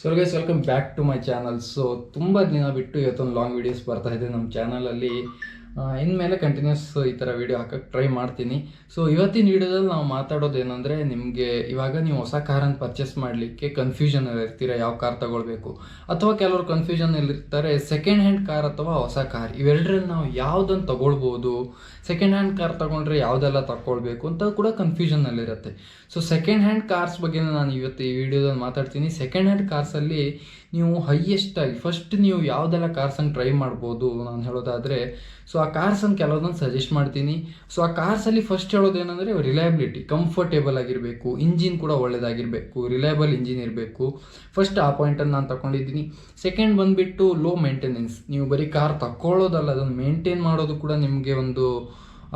So guys welcome back to my channel. So ತುಂಬ ದಿನ ಬಿಟ್ಟು ಇವತ್ತೊಂದು ಲಾಂಗ್ ವೀಡಿಯೋಸ್ ಬರ್ತಾ ಇದೆ ನಮ್ಮ ಚಾನಲಲ್ಲಿ. ಇನ್ಮೇಲೆ ಕಂಟಿನ್ಯೂಸ್ ಈ ಥರ ವೀಡಿಯೋ ಹಾಕೋಕ್ಕೆ ಟ್ರೈ ಮಾಡ್ತೀನಿ. ಸೊ ಇವತ್ತಿನ ವೀಡಿಯೋದಲ್ಲಿ ನಾವು ಮಾತಾಡೋದೇನೆಂದರೆ, ನಿಮಗೆ ಇವಾಗ ನೀವು ಹೊಸ ಕಾರನ್ನು ಪರ್ಚೇಸ್ ಮಾಡಲಿಕ್ಕೆ ಕನ್ಫ್ಯೂಷನಲ್ಲಿ ಇರ್ತೀರ, ಯಾವ ಕಾರ್ ತೊಗೊಳ್ಬೇಕು. ಅಥವಾ ಕೆಲವರು ಕನ್ಫ್ಯೂಷನಲ್ಲಿರ್ತಾರೆ, ಸೆಕೆಂಡ್ ಹ್ಯಾಂಡ್ ಕಾರ್ ಅಥವಾ ಹೊಸ ಕಾರ್, ಇವೆರಡರಲ್ಲಿ ನಾವು ಯಾವುದನ್ನು ತೊಗೊಳ್ಬೋದು, ಸೆಕೆಂಡ್ ಹ್ಯಾಂಡ್ ಕಾರ್ ತೊಗೊಂಡ್ರೆ ಯಾವುದೆಲ್ಲ ತಗೊಳ್ಬೇಕು ಅಂತ ಕೂಡ ಕನ್ಫ್ಯೂಷನ್ನಲ್ಲಿರುತ್ತೆ. ಸೊ ಸೆಕೆಂಡ್ ಹ್ಯಾಂಡ್ ಕಾರ್ಸ್ ಬಗ್ಗೆ ನಾನು ಇವತ್ತು ಈ ವಿಡಿಯೋದಲ್ಲಿ ಮಾತಾಡ್ತೀನಿ. ಸೆಕೆಂಡ್ ಹ್ಯಾಂಡ್ ಕಾರ್ಸಲ್ಲಿ ನೀವು ಹೈಯೆಸ್ಟಾಗಿ ಫಸ್ಟ್ ನೀವು ಯಾವುದೆಲ್ಲ ಕಾರ್ಸನ್ನು ಟ್ರೈ ಮಾಡ್ಬೋದು ನಾನು ಹೇಳೋದಾದರೆ, ಸೊ ಆ ಕಾರ್ಸನ್ನು ಕೆಲವೊಂದನ್ನು ಸಜೆಸ್ಟ್ ಮಾಡ್ತೀನಿ. ಸೊ ಆ ಕಾರ್ಸಲ್ಲಿ ಫಸ್ಟ್ ಹೇಳೋದೇನೆಂದರೆ ರಿಲಯಬಿಲಿಟಿ, ಕಂಫರ್ಟೇಬಲ್ ಆಗಿರಬೇಕು, ಇಂಜಿನ್ ಕೂಡ ಒಳ್ಳೆಯದಾಗಿರಬೇಕು, ರಿಲಯಬಲ್ ಇಂಜಿನ್ ಇರಬೇಕು. ಫಸ್ಟ್ ಆ ಪಾಯಿಂಟನ್ನು ನಾನು ತಗೊಂಡಿದ್ದೀನಿ. ಸೆಕೆಂಡ್ ಬಂದುಬಿಟ್ಟು ಲೋ ಮೇಂಟೆನೆನ್ಸ್. ನೀವು ಬರೀ ಕಾರ್ ತಗೊಳ್ಳೋದಲ್ಲ, ಅದನ್ನು ಮೇಂಟೈನ್ ಮಾಡೋದು ಕೂಡ ನಿಮಗೆ ಒಂದು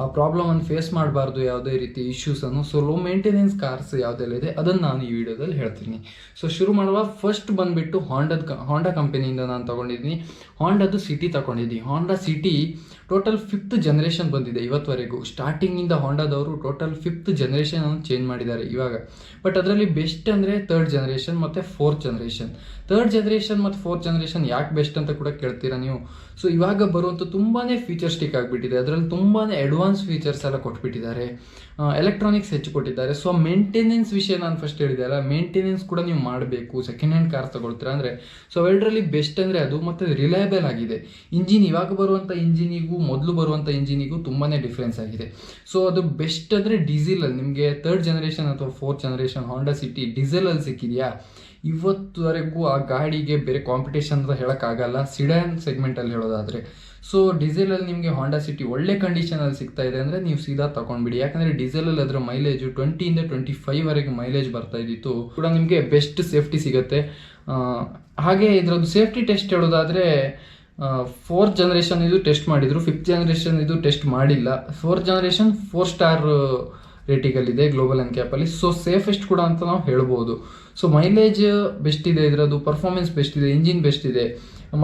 ಆ ಪ್ರಾಬ್ಲಮನ್ನು ಫೇಸ್ ಮಾಡಬಾರ್ದು, ಯಾವುದೇ ರೀತಿ ಇಶ್ಯೂಸನ್ನು. ಸೊ ಲೋ ಮೇಂಟೆನೆನ್ಸ್ ಕಾರ್ಸ್ ಯಾವುದೆಲ್ಲ ಇದೆ ಅದನ್ನು ನಾನು ಈ ವಿಡಿಯೋದಲ್ಲಿ ಹೇಳ್ತೀನಿ. ಸೊ ಶುರು ಮಾಡುವ. ಫಸ್ಟ್ ಬಂದುಬಿಟ್ಟು ಹೋಂಡಾ ಕಂಪನಿಯಿಂದ ನಾನು ತೊಗೊಂಡಿದ್ದೀನಿ. ಹೋಂಡಾದು ಸಿಟಿ ತೊಗೊಂಡಿದ್ದೀನಿ. Honda City total 5th generation ಬಂದಿದೆ ಇವತ್ತುವರೆಗೂ. ಸ್ಟಾರ್ಟಿಂಗಿಂದ ಹೋಂಡಾದವರು ಟೋಟಲ್ 5th ಜನರೇಷನ್ ಚೇಂಜ್ ಮಾಡಿದ್ದಾರೆ ಇವಾಗ. ಬಟ್ ಅದರಲ್ಲಿ ಬೆಸ್ಟ್ ಅಂದರೆ 3rd ಜನರೇಷನ್ ಮತ್ತು 4th ಜನರೇಷನ್. 3rd ಜನರೇಷನ್ ಮತ್ತು 4th ಜನರೇಷನ್ ಯಾಕೆ ಬೆಸ್ಟ್ ಅಂತ ಕೂಡ ಕೇಳ್ತೀರಾ ನೀವು. ಸೊ ಇವಾಗ ಬರುವಂಥ ತುಂಬಾ ಫೀಚರ್ಸ್ಟಿಕ್ ಆಗಿಬಿಟ್ಟಿದೆ. ಅದರಲ್ಲಿ ತುಂಬಾ ಅಡ್ವಾನ್ಸ್ ಫೀಚರ್ಸ್ ಎಲ್ಲ ಕೊಟ್ಬಿಟ್ಟಿದ್ದಾರೆ, ಎಲೆಕ್ಟ್ರಾನಿಕ್ಸ್ ಹೆಚ್ಚು ಕೊಟ್ಟಿದ್ದಾರೆ. ಸೊ ಮೇಂಟೆನೆನ್ಸ್ ವಿಷಯ ನಾನು ಫಸ್ಟ್ ಹೇಳಿದೆ ಅಲ್ಲ, ಮೇಂಟೆನೆನ್ಸ್ ಕೂಡ ನೀವು ಮಾಡಬೇಕು ಸೆಕೆಂಡ್ ಹ್ಯಾಂಡ್ ಕಾರ್ ತೊಗೊಳ್ತೀರಾ ಅಂದರೆ. ಸೊ ಅವೆರಡರಲ್ಲಿ ಬೆಸ್ಟ್ ಅಂದರೆ ಅದು, ಮತ್ತು ರಿಲಯಬಲ್ ಆಗಿದೆ. ಇಂಜಿನ್ ಇವಾಗ ಬರುವಂಥ ಇಂಜಿನಿಗೂ ಮೊದಲು ಬರುವಂಥ ಇಂಜಿನಿಗೂ ತುಂಬಾ ಡಿಫ್ರೆನ್ಸ್ ಆಗಿದೆ. ಸೊ ಅದು ಬೆಸ್ಟ್ ಅಂದರೆ ಡೀಸೆಲಲ್ಲಿ ನಿಮಗೆ 3rd ಜನರೇಷನ್ ಅಥವಾ 4th ಜನರೇಷನ್ ಹೋಂಡಾ ಸಿಟಿ ಡೀಸೆಲಲ್ಲಿ ಸಿಕ್ಕಿದೆಯಾ. ಇವತ್ತುವರೆಗೂ ಆ ಗಾಡಿಗೆ ಬೇರೆ ಕಾಂಪಿಟೇಷನ್ ಅಂತ ಹೇಳೋಕ್ಕಾಗಲ್ಲ, ಸಿಡಾನ್ ಸೆಗ್ಮೆಂಟಲ್ಲಿ ಹೇಳೋದಾದರೆ. ಸೊ ಡೀಸೆಲಲ್ಲಿ ನಿಮಗೆ ಹೋಂಡಾ ಸಿಟಿ ಒಳ್ಳೆ ಕಂಡೀಷನಲ್ಲಿ ಸಿಗ್ತಾ ಇದೆ ಅಂದರೆ ನೀವು ಸೀದಾ ತೊಗೊಂಡ್ಬಿಡಿ. ಯಾಕಂದರೆ ಡೀಸೆಲಲ್ಲಿ ಅದರ ಮೈಲೇಜು 20ಇಂದ 25ವರೆಗೆ ಮೈಲೇಜ್ ಬರ್ತಾ ಇದ್ದಿತ್ತು ಕೂಡ. ನಿಮಗೆ ಬೆಸ್ಟ್ ಸೇಫ್ಟಿ ಸಿಗುತ್ತೆ. ಹಾಗೆ ಇದರದ್ದು ಸೇಫ್ಟಿ ಟೆಸ್ಟ್ ಹೇಳೋದಾದರೆ 4th ಜನರೇಷನ್ ಇದು ಟೆಸ್ಟ್ ಮಾಡಿದರು, 5th ಜನರೇಷನ್ ಇದು ಟೆಸ್ಟ್ ಮಾಡಿಲ್ಲ. 4th ಜನರೇಷನ್ 4 ಸ್ಟಾರ್ ರೇಟಿಂಗಲ್ಲಿದೆ ಗ್ಲೋಬಲ್ ಎನ್ಕ್ಯಾಪಲ್ಲಿ. ಸೊ ಸೇಫೆಸ್ಟ್ ಕೂಡ ಅಂತ ನಾವು ಹೇಳ್ಬೋದು. ಸೊ ಮೈಲೇಜ್ ಬೆಸ್ಟ್ ಇದೆ, ಇದರದ್ದು ಪರ್ಫಾರ್ಮೆನ್ಸ್ ಬೆಸ್ಟ್ ಇದೆ, ಇಂಜಿನ್ ಬೆಸ್ಟ್ ಇದೆ.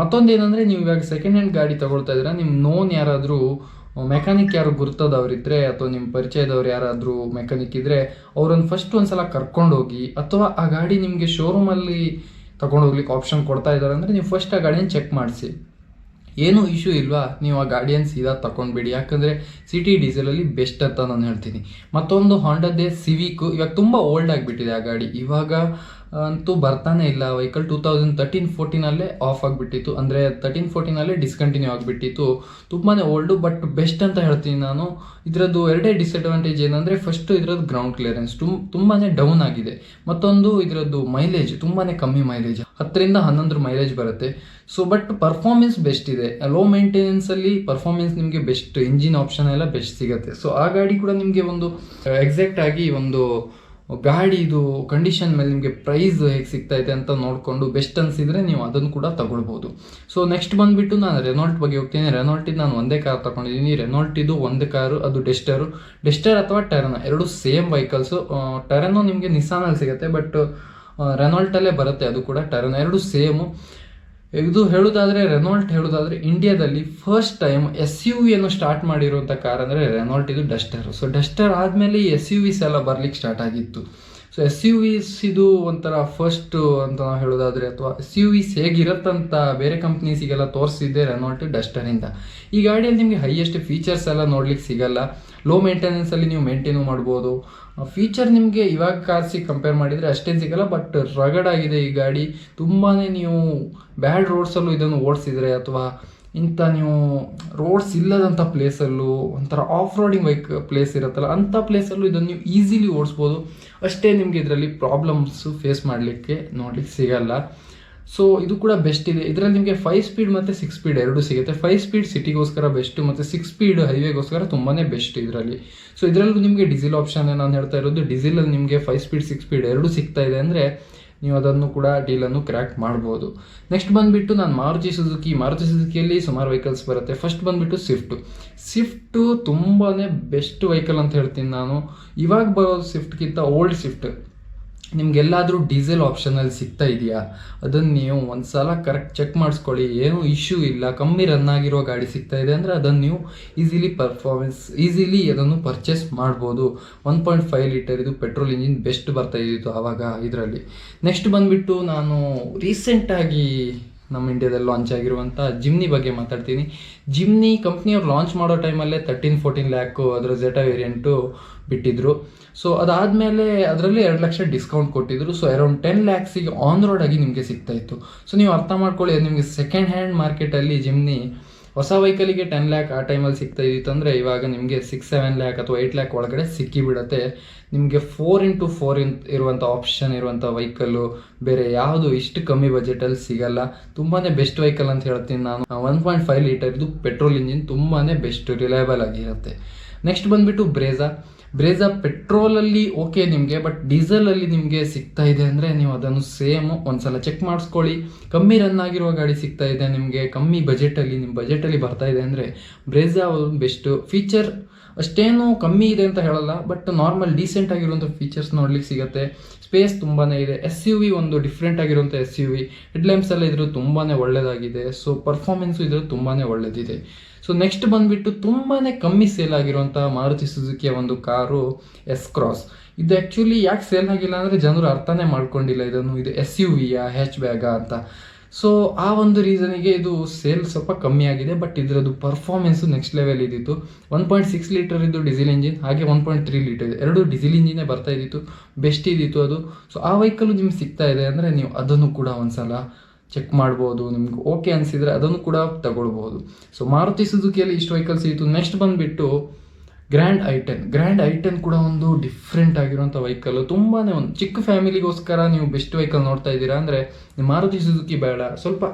ಮತ್ತೊಂದು ಏನಂದರೆ, ನೀವು ಇವಾಗ ಸೆಕೆಂಡ್ ಹ್ಯಾಂಡ್ ಗಾಡಿ ತೊಗೊಳ್ತಾ ಇದ್ದೀರಾ, ನಿಮ್ಮ ನೋನ್ ಯಾರಾದರೂ ಮೆಕ್ಯಾನಿಕ್ ಯಾರು ಗುರ್ತದವರಿದ್ದರೆ ಅಥವಾ ನಿಮ್ಮ ಪರಿಚಯದವ್ರು ಯಾರಾದರೂ ಮೆಕ್ಯಾನಿಕ್ ಇದ್ದರೆ ಅವರನ್ನು ಫಸ್ಟ್ ಒಂದ್ಸಲ ಕರ್ಕೊಂಡೋಗಿ, ಅಥವಾ ಆ ಗಾಡಿ ನಿಮಗೆ ಶೋರೂಮಲ್ಲಿ ತೊಗೊಂಡೋಗ್ಲಿಕ್ಕೆ ಆಪ್ಷನ್ ಕೊಡ್ತಾ ಇದ್ದಾರೆ ಅಂದರೆ ನೀವು ಫಸ್ಟ್ ಆ ಗಾಡಿಯನ್ನು ಚೆಕ್ ಮಾಡಿಸಿ. ಏನೂ ಇಶ್ಯೂ ಇಲ್ವಾ, ನೀವು ಆ ಗಾಡಿಯನ್ನು ಸೀದಾ ತಗೊಂಡ್ಬಿಡಿ. ಯಾಕಂದರೆ ಸಿಟಿ ಡೀಸೆಲಲ್ಲಿ ಬೆಸ್ಟ್ ಅಂತ ನಾನು ಹೇಳ್ತೀನಿ. ಮತ್ತೊಂದು ಹೋಂಡಾದೇ ಸಿವಿಕ್, ಇವಾಗ ತುಂಬ ಓಲ್ಡ್ ಆಗಿಬಿಟ್ಟಿದೆ ಆ ಗಾಡಿ. ಇವಾಗ ಅಂತೂ ಬರ್ತಾನೆ ಇಲ್ಲ ವೆಹಿಕಲ್. 2013-14 ಆಫ್ ಆಗಿಬಿಟ್ಟಿತ್ತು, ಅಂದರೆ 13-14 ಡಿಸ್ಕಂಟಿನ್ಯೂ ಆಗಿಬಿಟ್ಟಿತ್ತು. ತುಂಬಾ ಓಲ್ಡು, ಬಟ್ ಬೆಸ್ಟ್ ಅಂತ ಹೇಳ್ತೀನಿ ನಾನು. ಇದರದ್ದು ಎರಡೇ ಡಿಸ್ಅಡ್ವಾಂಟೇಜ್ ಏನಂದರೆ, ಫಸ್ಟು ಇದರದ್ದು ಗ್ರೌಂಡ್ ಕ್ಲಿಯರೆನ್ಸ್ ತುಂಬಾ ಡೌನ್ ಆಗಿದೆ. ಮತ್ತೊಂದು ಇದರದ್ದು ಮೈಲೇಜ್ ತುಂಬಾ ಕಮ್ಮಿ ಮೈಲೇಜ್, 10ರಿಂದ 11 ಮೈಲೇಜ್ ಬರುತ್ತೆ. ಸೊ ಬಟ್ ಪರ್ಫಾರ್ಮೆನ್ಸ್ ಬೆಸ್ಟ್ ಇದೆ. ಲೋ ಮೇಂಟೆನೆನ್ಸಲ್ಲಿ ಪರ್ಫಾರ್ಮೆನ್ಸ್ ನಿಮಗೆ ಬೆಸ್ಟ್, ಇಂಜಿನ್ ಆಪ್ಷನ್ ಎಲ್ಲ ಬೆಸ್ಟ್ ಸಿಗುತ್ತೆ. ಸೊ ಆ ಗಾಡಿ ಕೂಡ ನಿಮಗೆ ಒಂದು ಎಕ್ಸಾಕ್ಟ್ ಆಗಿ ಒಂದು ಗಾಡಿದು ಕಂಡೀಷನ್ ಮೇಲೆ ನಿಮಗೆ ಪ್ರೈಸ್ ಹೇಗೆ ಸಿಗ್ತಾ ಇದೆ ಅಂತ ನೋಡಿಕೊಂಡು ಬೆಸ್ಟ್ ಅನಿಸಿದರೆ ನೀವು ಅದನ್ನು ಕೂಡ ತಗೊಳ್ಬೋದು. ಸೊ ನೆಕ್ಸ್ಟ್ ಬಂದುಬಿಟ್ಟು ನಾನು ರೆನಾಲ್ಟ್ ಬಗ್ಗೆ ಹೋಗ್ತೀನಿ. ರೆನಾಲ್ಟಿದ್ದು ನಾನು ಒಂದೇ ಕಾರ್ ತೊಗೊಂಡಿದ್ದೀನಿ. ರೆನಾಲ್ಟಿದ್ದು ಒಂದು ಕಾರು, ಅದು ಡೆಸ್ಟರ್ ಅಥವಾ ಟೆರನೋ, ಎರಡು ಸೇಮ್ ವೆಹಿಕಲ್ಸು. ಟೆರನೋ ನಿಮಗೆ ನಿಸ್ಸಾನಲ್ಲಿ ಸಿಗುತ್ತೆ, ಬಟ್ ರೆನಾಲ್ಟಲ್ಲೇ ಬರುತ್ತೆ ಅದು ಕೂಡ. ಟೆರನೋ ಎರಡು ಸೇಮು. ಇದು ಹೇಳೋದಾದರೆ, ರೆನಾಲ್ಟ್ ಹೇಳೋದಾದರೆ ಇಂಡಿಯಾದಲ್ಲಿ ಫಸ್ಟ್ ಟೈಮ್ SUV ಸ್ಟಾರ್ಟ್ ಮಾಡಿರುವಂಥ ಕಾರ್ ಅಂದರೆ ರೆನಾಲ್ಟ್ ಇದು ಡಸ್ಟರು. ಸೊ ಡಸ್ಟರ್ ಆದಮೇಲೆ SUVs ಎಲ್ಲ ಬರ್ಲಿಕ್ಕೆ ಸ್ಟಾರ್ಟ್ ಆಗಿತ್ತು. ಸೊ SUVs ಇದು ಒಂಥರ ಫಸ್ಟ್ ಅಂತ ನಾವು ಹೇಳೋದಾದರೆ, ಅಥವಾ SUVs ಹೇಗಿರುತ್ತಂತ ಬೇರೆ ಕಂಪ್ನೀಸಿಗೆಲ್ಲ ತೋರಿಸಿದ್ದೆ ರೆನಾಲ್ಟ್ ಡಸ್ಟರಿಂದ. ಈ ಗಾಡಿಯಲ್ಲಿ ನಿಮಗೆ ಹೈಯೆಸ್ಟ್ ಫೀಚರ್ಸ್ ಎಲ್ಲ ನೋಡ್ಲಿಕ್ಕೆ ಸಿಗಲ್ಲ. ಲೋ ಮೇಂಟೆನೆನ್ಸಲ್ಲಿ ನೀವು ಮೇಂಟೈನು ಮಾಡ್ಬೋದು. ಫೀಚರ್ ನಿಮಗೆ ಇವಾಗ ಕಾರ್ಸಿಗೆ ಕಂಪೇರ್ ಮಾಡಿದರೆ ಅಷ್ಟೇನು ಸಿಗಲ್ಲ, ಬಟ್ ರಗಡ್ ಆಗಿದೆ ಈ ಗಾಡಿ. ತುಂಬಾ ನೀವು ಬ್ಯಾಡ್ ರೋಡ್ಸಲ್ಲೂ ಇದನ್ನು ಓಡಿಸಿದರೆ, ಅಥವಾ ಇಂಥ ನೀವು ರೋಡ್ಸ್ ಇಲ್ಲದಂಥ ಪ್ಲೇಸಲ್ಲೂ, ಒಂಥರ ಆಫ್ ರೋಡಿಂಗ್ ಪ್ಲೇಸ್ ಇರುತ್ತಲ್ಲ ಅಂಥ ಪ್ಲೇಸಲ್ಲೂ ಇದನ್ನು ನೀವು ಈಸಿಲಿ ಓಡಿಸ್ಬೋದು. ಅಷ್ಟೇ ನಿಮಗೆ ಇದರಲ್ಲಿ ಪ್ರಾಬ್ಲಮ್ಸು ಫೇಸ್ ಮಾಡಲಿಕ್ಕೆ ನೋಡಲಿಕ್ಕೆ ಸಿಗಲ್ಲ. ಸೊ ಇದು ಕೂಡ ಬೆಸ್ಟ್ ಇದೆ. ಇದರಲ್ಲಿ ನಿಮಗೆ 5 ಸ್ಪೀಡ್ ಮತ್ತು 6 ಸ್ಪೀಡ್ ಎರಡೂ ಸಿಗುತ್ತೆ. 5 ಸ್ಪೀಡ್ ಸಿಟಿಗೋಸ್ಕರ ಬೆಸ್ಟು, ಮತ್ತು 6 ಸ್ಪೀಡ್ ಹೈವೇಗೋಸ್ಕರ ತುಂಬಾ ಬೆಸ್ಟ್ ಇದರಲ್ಲಿ. ಸೊ ಇದರಲ್ಲೂ ನಿಮಗೆ ಡೀಸೆಲ್ ಆಪ್ಷನ್ ನಾನು ಹೇಳ್ತಾ ಇರೋದು. ಡೀಸೆಲಲ್ಲಿ ನಿಮಗೆ 5 ಸ್ಪೀಡ್ 6 ಸ್ಪೀಡ್ ಎರಡೂ ಸಿಗ್ತಾ ಇದೆ ಅಂದರೆ ನೀವು ಅದನ್ನು ಕೂಡ ಡೀಲನ್ನು ಕ್ರ್ಯಾಕ್ ಮಾಡ್ಬೋದು. ನೆಕ್ಸ್ಟ್ ಬಂದುಬಿಟ್ಟು ನಾನು ಮಾರುತಿ ಸುಜುಕಿಯಲ್ಲಿ ಸುಮಾರು ವೆಹಿಕಲ್ಸ್ ಬರುತ್ತೆ. ಫಸ್ಟ್ ಬಂದುಬಿಟ್ಟು ಸ್ವಿಫ್ಟು ತುಂಬಾ ಬೆಸ್ಟ್ ವೆಹಿಕಲ್ ಅಂತ ಹೇಳ್ತೀನಿ ನಾನು. ಇವಾಗ ಬರೋ ಸ್ವಿಫ್ಟ್ಗಿಂತ ಓಲ್ಡ್ ಸ್ವಿಫ್ಟ್ ನಿಮಗೆಲ್ಲಾದರೂ ಡೀಸೆಲ್ ಆಪ್ಷನಲ್ಲಿ ಸಿಗ್ತಾ ಇದೆಯಾ, ಅದನ್ನು ನೀವು ಒಂದು ಸಲ ಕರೆಕ್ಟ್ ಚೆಕ್ ಮಾಡಿಸ್ಕೊಳ್ಳಿ. ಏನೂ ಇಶ್ಯೂ ಇಲ್ಲ, ಕಮ್ಮಿ ರನ್ ಆಗಿರೋ ಗಾಡಿ ಸಿಗ್ತಾ ಇದೆ ಅಂದರೆ ಅದನ್ನು ನೀವು ಈಸಿಲಿ ಅದನ್ನು ಪರ್ಚೇಸ್ ಮಾಡ್ಬೋದು. 1.5 ಲೀಟರ್ ಇದು ಪೆಟ್ರೋಲ್ ಇಂಜಿನ್ ಬೆಸ್ಟ್ ಬರ್ತಾ ಇದ್ದಿತ್ತು ಆವಾಗ ಇದರಲ್ಲಿ. ನೆಕ್ಸ್ಟ್ ಬಂದುಬಿಟ್ಟು ನಾನು ರೀಸೆಂಟಾಗಿ ನಮ್ಮ ಇಂಡಿಯಾದಲ್ಲಿ ಲಾಂಚ್ ಆಗಿರುವಂಥ ಜಿಮ್ನಿ ಬಗ್ಗೆ ಮಾತಾಡ್ತೀನಿ. ಜಿಮ್ನಿ ಕಂಪ್ನಿಯವ್ರು ಲಾಂಚ್ ಮಾಡೋ ಟೈಮಲ್ಲೇ 13-14 ಲ್ಯಾಕು ಅದರ ಝೆಟಾ ವೇರಿಯಂಟು ಬಿಟ್ಟಿದ್ರು. ಸೊ ಅದಾದಮೇಲೆ ಅದರಲ್ಲಿ 2 ಲಕ್ಷ ಡಿಸ್ಕೌಂಟ್ ಕೊಟ್ಟಿದ್ರು. ಸೊ ಅರೌಂಡ್ 10 ಲ್ಯಾಕ್ಸಿಗೆ ಆನ್ ರೋಡ್ ಆಗಿ ನಿಮಗೆ ಸಿಗ್ತಾಯಿತ್ತು. ಸೊ ನೀವು ಅರ್ಥ ಮಾಡ್ಕೊಳ್ಳಿ, ನಿಮಗೆ ಸೆಕೆಂಡ್ ಹ್ಯಾಂಡ್ ಮಾರ್ಕೆಟಲ್ಲಿ ಜಿಮ್ನಿ ಹೊಸ ವೆಹಿಕಲಿಗೆ 10 ಲ್ಯಾಕ್ ಆ ಟೈಮಲ್ಲಿ ಸಿಗ್ತಾ ಇದ್ದಿತ್ತು ಅಂದರೆ ಇವಾಗ ನಿಮಗೆ 6-7 ಲ್ಯಾಕ್ ಅಥವಾ 8 ಲ್ಯಾಕ್ ಒಳಗಡೆ ಸಿಕ್ಕಿಬಿಡುತ್ತೆ. ನಿಮಗೆ 4x4 ಇರುವಂಥ ಆಪ್ಷನ್ ಇರುವಂಥ ವೆಹಿಕಲ್ಲು ಬೇರೆ ಯಾವುದು ಇಷ್ಟು ಕಮ್ಮಿ ಬಜೆಟಲ್ಲಿ ಸಿಗಲ್ಲ. ತುಂಬಾ ಬೆಸ್ಟ್ ವೆಹಿಕಲ್ ಅಂತ ಹೇಳ್ತೀನಿ ನಾನು. 1.5 ಲೀಟರ್ ಇದು ಪೆಟ್ರೋಲ್ ಇಂಜಿನ್ ತುಂಬಾ ಬೆಸ್ಟ್ ರಿಲಯಬಲ್ ಆಗಿರುತ್ತೆ. ನೆಕ್ಸ್ಟ್ ಬಂದುಬಿಟ್ಟು ಬ್ರೇಜಾ ಪೆಟ್ರೋಲಲ್ಲಿ ಓಕೆ ನಿಮಗೆ, ಬಟ್ ಡೀಸೆಲಲ್ಲಿ ನಿಮಗೆ ಸಿಗ್ತಾ ಇದೆ ಅಂದರೆ ನೀವು ಅದನ್ನು ಸೇಮು ಒಂದ್ಸಲ ಚೆಕ್ ಮಾಡಿಸ್ಕೊಳ್ಳಿ. ಕಮ್ಮಿ ರನ್ ಆಗಿರುವ ಗಾಡಿ ಸಿಗ್ತಾ ಇದೆ ನಿಮಗೆ ಕಮ್ಮಿ ಬಜೆಟಲ್ಲಿ, ನಿಮ್ಮ ಬಜೆಟಲ್ಲಿ ಬರ್ತಾ ಇದೆ ಅಂದರೆ ಬ್ರೇಜಾ ಬೆಸ್ಟು. ಫೀಚರ್ ಅಷ್ಟೇನು ಕಮ್ಮಿ ಇದೆ ಅಂತ ಹೇಳಲ್ಲ, ಬಟ್ ನಾರ್ಮಲ್ ಡೀಸೆಂಟ್ ಆಗಿರುವಂಥ ಫೀಚರ್ಸ್ ನೋಡ್ಲಿಕ್ಕೆ ಸಿಗುತ್ತೆ. ಸ್ಪೇಸ್ ತುಂಬಾ ಇದೆ. SUV ಒಂದು ಡಿಫ್ರೆಂಟ್ ಆಗಿರುವಂಥ SUV. ಹೆಡ್ಲೈಮ್ಸ್ ಎಲ್ಲ ಇದ್ರೂ ತುಂಬಾ ಒಳ್ಳೆಯದಾಗಿದೆ. ಸೊ ಪರ್ಫಾರ್ಮೆನ್ಸು ಇದ್ರೂ ತುಂಬಾ ಒಳ್ಳೆಯದಿದೆ. ಸೊ ನೆಕ್ಸ್ಟ್ ಬಂದುಬಿಟ್ಟು ತುಂಬಾ ಕಮ್ಮಿ ಸೇಲ್ ಆಗಿರುವಂಥ ಮಾರುತಿ ಸುಜುಕಿಯ ಒಂದು ಕಾರು S-Cross. ಇದು ಆ್ಯಕ್ಚುಲಿ ಯಾಕೆ ಸೇಲ್ ಆಗಿಲ್ಲ ಅಂದರೆ ಜನರು ಅರ್ಥನೇ ಮಾಡ್ಕೊಂಡಿಲ್ಲ ಇದು SUVಯಾ ಹ್ಯಾಚ್ ಬ್ಯಾಗಾ ಅಂತ. ಸೊ ಆ ಒಂದು ರೀಸನಿಗೆ ಇದು ಸೇಲ್ ಸ್ವಲ್ಪ ಕಮ್ಮಿ ಆಗಿದೆ. ಬಟ್ ಇದರದ್ದು ಪರ್ಫಾರ್ಮೆನ್ಸು ನೆಕ್ಸ್ಟ್ ಲೆವೆಲ್ ಇದ್ದಿತ್ತು. 1.6 ಲೀಟರ್ ಇದ್ದು ಡೀಸೆಲ್ ಇಂಜಿನ್, ಹಾಗೆ 1.3 ಲೀಟರ್ ಎರಡು ಡೀಸೆಲ್ ಇಂಜಿನೇ ಬರ್ತಾ ಇದ್ದಿತ್ತು. ಬೆಸ್ಟ್ ಇದ್ದಿತ್ತು ಅದು. ಸೊ ಆ ವೆಹಿಕಲ್ಲು ನಿಮ್ಗೆ ಸಿಗ್ತಾ ಇದೆ ಅಂದರೆ ನೀವು ಅದನ್ನು ಕೂಡ ಒಂದ್ಸಲ ಚೆಕ್ ಮಾಡ್ಬೋದು. ನಿಮ್ಗೆ ಓಕೆ ಅನಿಸಿದರೆ ಅದನ್ನು ಕೂಡ ತಗೊಳ್ಬೋದು. ಸೊ ಮಾರುತಿ ಸುಜುಕಿಯಲ್ಲಿ ಇಷ್ಟು ವೆಹಿಕಲ್ಸ್ ಇತ್ತು. ನೆಕ್ಸ್ಟ್ ಬಂದುಬಿಟ್ಟು ಗ್ರ್ಯಾಂಡ್ ಐ10 ಕೂಡ ಒಂದು ಡಿಫ್ರೆಂಟ್ ಆಗಿರುವಂಥ ವೆಹಿಕಲ್ಲು. ತುಂಬಾ ಒಂದು ಚಿಕ್ಕ ಫ್ಯಾಮಿಲಿಗೋಸ್ಕರ ನೀವು ಬೆಸ್ಟ್ ವೆಹಿಕಲ್ ನೋಡ್ತಾ ಇದ್ದೀರಾ ಅಂದರೆ ನಿಮ್ಮ ಮಾರುತಿ ಸುಜುಕಿ ಬೇಡ, ಸ್ವಲ್ಪ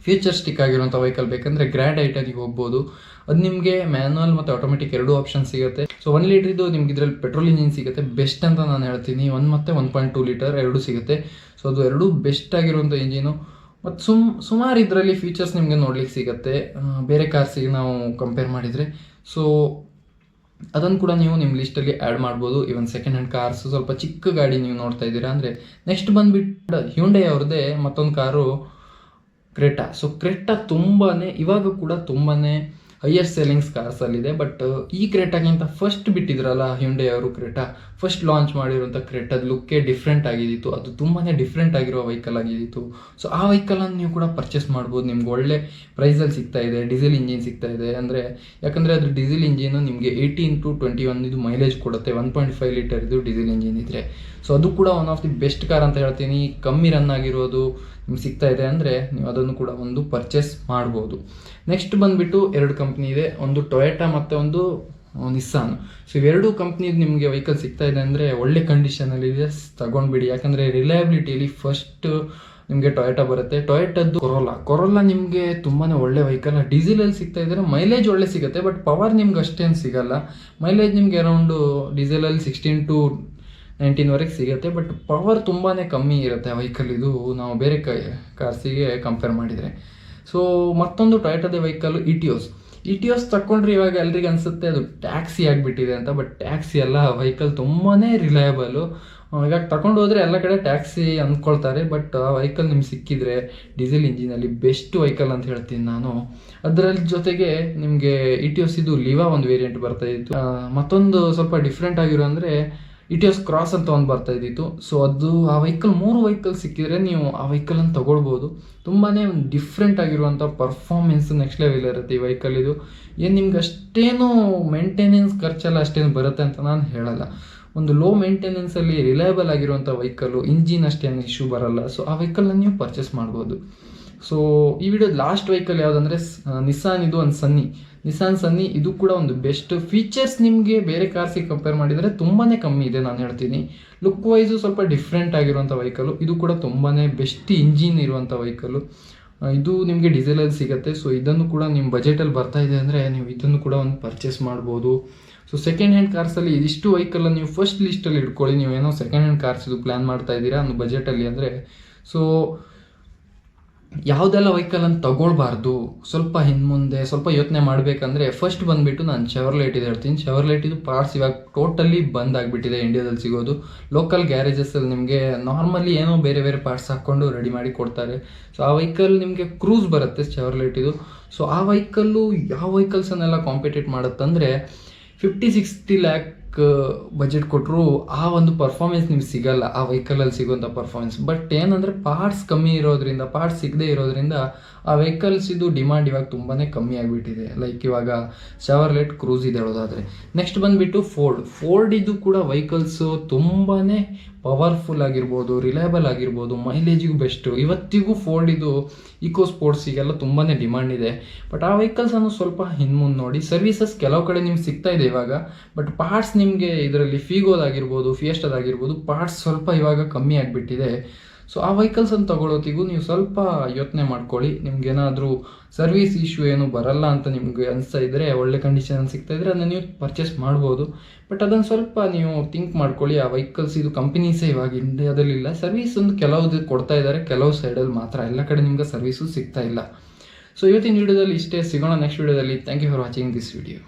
ಫ್ಯೂಚರ್ಸ್ಟಿಕ್ ಆಗಿರುವಂಥ ವೆಹಿಕಲ್ ಬೇಕಂದರೆ ಗ್ರ್ಯಾಂಡ್ ಐ10ಗೆ ಹೋಗ್ಬೋದು. ಅದು ನಿಮಗೆ ಮ್ಯಾನುವಲ್ ಮತ್ತು ಆಟೋಮೆಟಿಕ್ ಎರಡೂ ಆಪ್ಷನ್ ಸಿಗುತ್ತೆ. ಸೊ 1 ಲೀಟರ್ ಇದು ನಿಮ್ಗೆ ಇದರಲ್ಲಿ ಪೆಟ್ರೋಲ್ ಇಂಜಿನ್ ಸಿಗುತ್ತೆ, ಬೆಸ್ಟ್ ಅಂತ ನಾನು ಹೇಳ್ತೀನಿ. 1 ಮತ್ತು 1.2 ಲೀಟರ್ ಎರಡೂ ಸಿಗುತ್ತೆ. ಸೊ ಅದು ಎರಡೂ ಬೆಸ್ಟ್ ಆಗಿರುವಂಥ ಇಂಜಿನು. ಮತ್ತು ಸುಮಾರು ಇದರಲ್ಲಿ ಫೀಚರ್ಸ್ ನಿಮಗೆ ನೋಡ್ಲಿಕ್ಕೆ ಸಿಗುತ್ತೆ ಬೇರೆ ಕಾರ್ಸಿಗೆ ನಾವು ಕಂಪೇರ್ ಮಾಡಿದರೆ. ಸೊ ಅದನ್ನು ಕೂಡ ನೀವು ನಿಮ್ಮ ಲಿಸ್ಟಲ್ಲಿ ಆ್ಯಡ್ ಮಾಡ್ಬೋದು. ಇವನ್ ಸೆಕೆಂಡ್ ಹ್ಯಾಂಡ್ ಕಾರ್ಸ್ ಸ್ವಲ್ಪ ಚಿಕ್ಕ ಗಾಡಿ ನೀವು ನೋಡ್ತಾ ಇದ್ದೀರಾ ಅಂದರೆ. ನೆಕ್ಸ್ಟ್ ಬಂದುಬಿಟ್ಟು ಹ್ಯುಂಡೈ ಅವ್ರದ್ದೇ ಮತ್ತೊಂದು ಕಾರು ಕ್ರೆಟಾ. ಸೊ ಕ್ರೆಟಾ ಇವಾಗ ಕೂಡ ತುಂಬಾ ಹೈಯೆಸ್ಟ್ ಸೆಲ್ಲಿಂಗ್ಸ್ ಕಾರ್ಸಲ್ಲಿದೆ. ಬಟ್ ಈ ಕ್ರೆಟಾಗಿಂತ ಫಸ್ಟ್ ಬಿಟ್ಟಿದ್ರಲ್ಲ ಹ್ಯುಂಡೈ ಅವರು ಕ್ರೆಟಾ, ಫಸ್ಟ್ ಲಾಂಚ್ ಮಾಡಿರುವಂಥ ಕ್ರೆಟಾದ ಲುಕ್ಕೇ ಡಿಫ್ರೆಂಟ್ ಆಗಿದ್ದಿತ್ತು. ಅದು ತುಂಬಾ ಡಿಫ್ರೆಂಟ್ ಆಗಿರೋ ವೆಹಿಕಲ್ ಆಗಿದ್ದಿತ್ತು. ಸೊ ಆ ವೆಹಿಕಲನ್ನು ನೀವು ಕೂಡ ಪರ್ಚೇಸ್ ಮಾಡ್ಬೋದು. ನಿಮ್ಗೆ ಒಳ್ಳೆ ಪ್ರೈಸಲ್ಲಿ ಸಿಗ್ತಾ ಇದೆ. ಡೀಸೆಲ್ ಇಂಜಿನ್ ಸಿಗ್ತಾ ಇದೆ ಅಂದರೆ, ಯಾಕಂದರೆ ಅದು ಡೀಸೆಲ್ ಇಂಜಿನು ನಿಮಗೆ 18-21 ಇದು ಮೈಲೇಜ್ ಕೊಡುತ್ತೆ. 1.5 ಲೀಟರ್ ಇದು ಡೀಸೆಲ್ ಇಂಜಿನ್ ಇದ್ದರೆ. ಸೊ ಅದು ಕೂಡ one of the best car ಅಂತ ಹೇಳ್ತೀನಿ. ಕಮ್ಮಿ ರನ್ ಆಗಿರೋದು ನಿಮ್ಗೆ ಸಿಗ್ತಾ ಇದೆ ಅಂದರೆ ನೀವು ಅದನ್ನು ಕೂಡ ಒಂದು ಪರ್ಚೇಸ್ ಮಾಡ್ಬೋದು. ನೆಕ್ಸ್ಟ್ ಬಂದುಬಿಟ್ಟು 2 ಕಂಪ್ನಿ ಇದೆ, ಒಂದು ಟೊಯೋಟಾ ಮತ್ತು ಒಂದು ನಿಸ್ಸಾನ್. ಸೊ ಇವೆರಡೂ ಕಂಪ್ನಿದು ನಿಮಗೆ ವೆಹಿಕಲ್ ಸಿಗ್ತಾ ಇದೆ ಅಂದರೆ ಒಳ್ಳೆ ಕಂಡೀಷನಲ್ಲಿದೆ, ತಗೊಂಡ್ಬಿಡಿ. ಯಾಕಂದರೆ ರಿಲಯಬಿಲಿಟಿಯಲ್ಲಿ ಫಸ್ಟ್ ನಿಮಗೆ ಟೊಯೋಟಾ ಬರುತ್ತೆ. ಟೊಯೋಟದ್ದು ಕೊರೋಲಾ ನಿಮಗೆ ತುಂಬಾ ಒಳ್ಳೆ ವೆಹಿಕಲ್. ಡೀಸೆಲಲ್ಲಿ ಸಿಗ್ತಾ ಇದ್ದಾರೆ, ಮೈಲೇಜ್ ಒಳ್ಳೆ ಸಿಗುತ್ತೆ. ಬಟ್ ಪವರ್ ನಿಮ್ಗೆ ಅಷ್ಟೇನು ಸಿಗಲ್ಲ. ಮೈಲೇಜ್ ನಿಮಗೆ ಅರೌಂಡು ಡೀಸೆಲಲ್ಲಿ 16-19ವರೆಗೆ ಸಿಗುತ್ತೆ. ಬಟ್ ಪವರ್ ತುಂಬಾ ಕಮ್ಮಿ ಇರುತ್ತೆ ಆ ವೆಹಿಕಲ್ ಇದು, ನಾವು ಬೇರೆ ಕಾರ್ಸಿಗೆ ಕಂಪೇರ್ ಮಾಡಿದರೆ. ಸೊ ಮತ್ತೊಂದು ಟೊಯೋಟಾದ ವೆಹಿಕಲ್ಲು ಇಟಿಯೋಸ್ ತಗೊಂಡ್ರೆ ಇವಾಗ ಎಲ್ರಿಗೂ ಅನಿಸುತ್ತೆ ಅದು ಟ್ಯಾಕ್ಸಿ ಆಗಿಬಿಟ್ಟಿದೆ ಅಂತ. ಬಟ್ ಟ್ಯಾಕ್ಸಿ ಅಲ್ಲ, ವೆಹಿಕಲ್ ತುಂಬಾ ರಿಲಯಬಲು. ಇವಾಗ ತಗೊಂಡು ಹೋದರೆ ಎಲ್ಲ ಕಡೆ ಟ್ಯಾಕ್ಸಿ ಅಂದ್ಕೊಳ್ತಾರೆ. ಬಟ್ ಆ ವೆಹಿಕಲ್ ನಿಮ್ಗೆ ಸಿಕ್ಕಿದ್ರೆ ಡೀಸೆಲ್ ಇಂಜಿನಲ್ಲಿ ಬೆಸ್ಟ್ ವೆಹಿಕಲ್ ಅಂತ ಹೇಳ್ತೀನಿ ನಾನು. ಅದರಲ್ಲಿ ಜೊತೆಗೆ ನಿಮಗೆ ಇಟಿಯೋಸ್ ಇದು ಲಿವಾ ಒಂದು ವೇರಿಯಂಟ್ ಬರ್ತಾ ಇತ್ತು. ಮತ್ತೊಂದು ಸ್ವಲ್ಪ ಡಿಫ್ರೆಂಟ್ ಆಗಿರೋ ಅಂದರೆ ಇಟಿಯೋಸ್ ಕ್ರಾಸ್ ಅಂತ ಒಂದು ಬರ್ತಾ ಇದ್ದಿತ್ತು. ಸೊ ಅದು ಆ ವೆಹಿಕಲ್ 3 ವೆಹಿಕಲ್ ಸಿಕ್ಕಿದ್ರೆ ನೀವು ಆ ವೆಹಿಕಲನ್ನು ತೊಗೊಳ್ಬೋದು. ತುಂಬಾ ಒಂದು ಡಿಫ್ರೆಂಟ್ ಆಗಿರುವಂಥ ಪರ್ಫಾರ್ಮೆನ್ಸ್ ನೆಕ್ಸ್ಟ್ ಲೆವೆಲ್ ಇರುತ್ತೆ ಈ ವೆಹಿಕಲ್ ಇದು. ಏನು ನಿಮ್ಗೆ ಅಷ್ಟೇನು ಮೇಂಟೆನೆನ್ಸ್ ಖರ್ಚೆಲ್ಲ ಅಷ್ಟೇನು ಬರುತ್ತೆ ಅಂತ ನಾನು ಹೇಳಲ್ಲ. ಒಂದು ಲೋ ಮೇಂಟೆನೆನ್ಸಲ್ಲಿ ರಿಲಯಬಲ್ ಆಗಿರುವಂಥ ವೆಹಿಕಲ್ಲು, ಇಂಜಿನ್ ಅಷ್ಟೇನು ಇಶ್ಯೂ ಬರಲ್ಲ. ಸೊ ಆ ವೆಹಿಕಲ್ನ ನೀವು ಪರ್ಚೇಸ್ ಮಾಡ್ಬೋದು. ಸೊ ಈ ವಿಡಿಯೋದ ಲಾಸ್ಟ್ ವೆಹಿಕಲ್ ಯಾವುದಂದರೆ ನಿಸ್ಸಾನ್ ಇದು ಒಂದು ನಿಸ್ಸಾನ್ ಸನ್ನಿ. ಇದು ಕೂಡ ಒಂದು ಬೆಸ್ಟ್ ಫೀಚರ್ಸ್ ನಿಮಗೆ ಬೇರೆ ಕಾರ್ಸಿಗೆ ಕಂಪೇರ್ ಮಾಡಿದರೆ ತುಂಬಾ ಕಮ್ಮಿ ಇದೆ ನಾನು ಹೇಳ್ತೀನಿ. ಲುಕ್ ವೈಸು ಸ್ವಲ್ಪ ಡಿಫ್ರೆಂಟ್ ಆಗಿರುವಂಥ ವೆಹಿಕಲ್ಲು. ಇದು ಕೂಡ ತುಂಬಾ ಬೆಸ್ಟ್ ಇಂಜಿನ್ ಇರುವಂಥ ವೆಹಿಕಲ್ಲು. ಇದು ನಿಮಗೆ ಡೀಸೆಲಲ್ಲಿ ಸಿಗುತ್ತೆ. ಸೊ ಇದನ್ನು ಕೂಡ ನಿಮ್ಮ ಬಜೆಟಲ್ಲಿ ಬರ್ತಾ ಇದೆ ಅಂದರೆ ನೀವು ಇದನ್ನು ಕೂಡ ಒಂದು ಪರ್ಚೇಸ್ ಮಾಡ್ಬೋದು. ಸೊ ಸೆಕೆಂಡ್ ಹ್ಯಾಂಡ್ ಕಾರ್ಸಲ್ಲಿ ಇದಿಷ್ಟು ವೆಹಿಕಲನ್ನು ನೀವು ಫಸ್ಟ್ ಲಿಸ್ಟಲ್ಲಿ ಇಟ್ಕೊಳ್ಳಿ. ನೀವೇನೋ ಸೆಕೆಂಡ್ ಹ್ಯಾಂಡ್ ಕಾರ್ಸ್ ಇದು ಪ್ಲ್ಯಾನ್ ಮಾಡ್ತಾ ಇದ್ದೀರಾ ಒಂದು ಬಜೆಟಲ್ಲಿ ಅಂದರೆ. ಸೊ ಯಾವುದೆಲ್ಲ ವೆಹಿಕಲನ್ನು ತಗೊಳ್ಬಾರ್ದು, ಸ್ವಲ್ಪ ಹಿಂದೆ ಸ್ವಲ್ಪ ಯೋಚನೆ ಮಾಡಬೇಕಂದ್ರೆ ಫಸ್ಟ್ ಬಂದುಬಿಟ್ಟು ನಾನು ಚೆವರ್ಲೆಟ್ ಇದು ಹೇಳ್ತೀನಿ. ಚೆವರ್ಲೆಟ್ ಇದು ಪಾರ್ಟ್ಸ್ ಇವಾಗ ಟೋಟಲಿ ಬಂದ್ ಆಗಿಬಿಟ್ಟಿದೆ ಇಂಡಿಯಾದಲ್ಲಿ ಸಿಗೋದು. ಲೋಕಲ್ ಗ್ಯಾರೇಜಸಲ್ಲಿ ನಿಮಗೆ ನಾರ್ಮಲಿ ಏನೋ ಬೇರೆ ಬೇರೆ ಪಾರ್ಟ್ಸ್ ಹಾಕ್ಕೊಂಡು ರೆಡಿ ಮಾಡಿ ಕೊಡ್ತಾರೆ. ಸೊ ಆ ವೆಹಿಕಲ್ ನಿಮಗೆ ಕ್ರೂಸ್ ಬರುತ್ತೆ ಚೆವರ್ಲೆಟ್ ಇದು. ಸೊ ಆ ವೆಹಿಕಲ್ಲು ಯಾವ ವೆಹಿಕಲ್ಸನ್ನೆಲ್ಲ ಕಾಂಪಿಟೇಟ್ ಮಾಡುತ್ತಂದರೆ 50-60 ಲ್ಯಾಕ್ ಬಜೆಟ್ ಕೊಟ್ಟರು ಆ ಒಂದು ಪರ್ಫಾರ್ಮೆನ್ಸ್ ನಿಮ್ಗೆ ಸಿಗಲ್ಲ ಆ ವೆಹಿಕಲಲ್ಲಿ ಸಿಗೋಂಥ ಪರ್ಫಾರ್ಮೆನ್ಸ್. ಬಟ್ ಏನಂದರೆ ಪಾರ್ಟ್ಸ್ ಕಮ್ಮಿ ಇರೋದ್ರಿಂದ, ಪಾರ್ಟ್ಸ್ ಸಿಗದೇ ಇರೋದ್ರಿಂದ ಆ ವೆಹಿಕಲ್ಸ್ ಇದು ಡಿಮಾಂಡ್ ಇವಾಗ ತುಂಬಾ ಕಮ್ಮಿ ಆಗಿಬಿಟ್ಟಿದೆ. ಲೈಕ್ ಇವಾಗ ಚೆವರ್ಲೆಟ್ ಕ್ರೂಸ್ ಇದೆ ಹೇಳೋದಾದರೆ. ನೆಕ್ಸ್ಟ್ ಬಂದುಬಿಟ್ಟು ಫೋರ್ಡ್ ಇದು ಕೂಡ ವೆಹಿಕಲ್ಸು ತುಂಬಾ ಪವರ್ಫುಲ್ ಆಗಿರ್ಬೋದು, ರಿಲಯಬಲ್ ಆಗಿರ್ಬೋದು, ಮೈಲೇಜಿಗೂ ಬೆಸ್ಟು. ಇವತ್ತಿಗೂ ಫೋರ್ಡ್ ಇದು ಇಕೋ ಸ್ಪೋರ್ಟ್ಸಿಗೆಲ್ಲ ತುಂಬಾ ಡಿಮಾಂಡ್ ಇದೆ. ಬಟ್ ಆ ವೆಹಿಕಲ್ಸನ್ನು ಸ್ವಲ್ಪ ಹಿಂದೆ ನೋಡಿ. ಸರ್ವಿಸಸ್ ಕೆಲವು ಕಡೆ ನಿಮ್ಗೆ ಸಿಗ್ತಾ ಇದೆ ಇವಾಗ, ಬಟ್ ಪಾರ್ಟ್ಸ್ ನಿಮಗೆ ಇದರಲ್ಲಿ ಫಿಗೋದಾಗಿರ್ಬೋದು, ಫಿಯೆಸ್ಟಾದಾಗಿರ್ಬೋದು, ಪಾರ್ಟ್ಸ್ ಸ್ವಲ್ಪ ಇವಾಗ ಕಮ್ಮಿ ಆಗಿಬಿಟ್ಟಿದೆ. ಸೊ ಆ ವೆಹಿಕಲ್ಸನ್ನು ತಗೊಳ್ಳೋತಿಗೂ ನೀವು ಸ್ವಲ್ಪ ಯೋಚನೆ ಮಾಡ್ಕೊಳ್ಳಿ. ನಿಮ್ಗೇನಾದರೂ ಸರ್ವಿಸ್ ಇಶ್ಯೂ ಏನು ಬರಲ್ಲ ಅಂತ ನಿಮಗೆ ಅನಿಸ್ತಾ ಇದ್ದರೆ, ಒಳ್ಳೆ ಕಂಡೀಷನಲ್ಲಿ ಸಿಗ್ತಾ ಇದ್ದರೆ ಅದನ್ನು ನೀವು ಪರ್ಚೇಸ್ ಮಾಡ್ಬೋದು. ಬಟ್ ಅದನ್ನು ಸ್ವಲ್ಪ ನೀವು ಥಿಂಕ್ ಮಾಡ್ಕೊಳ್ಳಿ. ಆ ವೆಹಿಕಲ್ಸ್ ಇದು ಕಂಪನೀಸೇ ಇವಾಗ ಇಂಡಿಯಾದಲ್ಲಿಲ್ಲ. ಸರ್ವಿಸ್ ಒಂದು ಕೆಲವು ಕೊಡ್ತಾ ಇದ್ದಾರೆ, ಕೆಲವು ಸೈಡಲ್ಲಿ ಮಾತ್ರ, ಎಲ್ಲ ಕಡೆ ನಿಮ್ಗೆ ಸರ್ವಿಸು ಸಿಗ್ತಾ ಇಲ್ಲ. ಸೊ ಇವತ್ತಿನ ವಿಡಿಯೋದಲ್ಲಿ ಇಷ್ಟೇ. ಸಿಗೋಣ ನೆಕ್ಸ್ಟ್ ವಿಡಿಯೋದಲ್ಲಿ. Thank you for watching this video.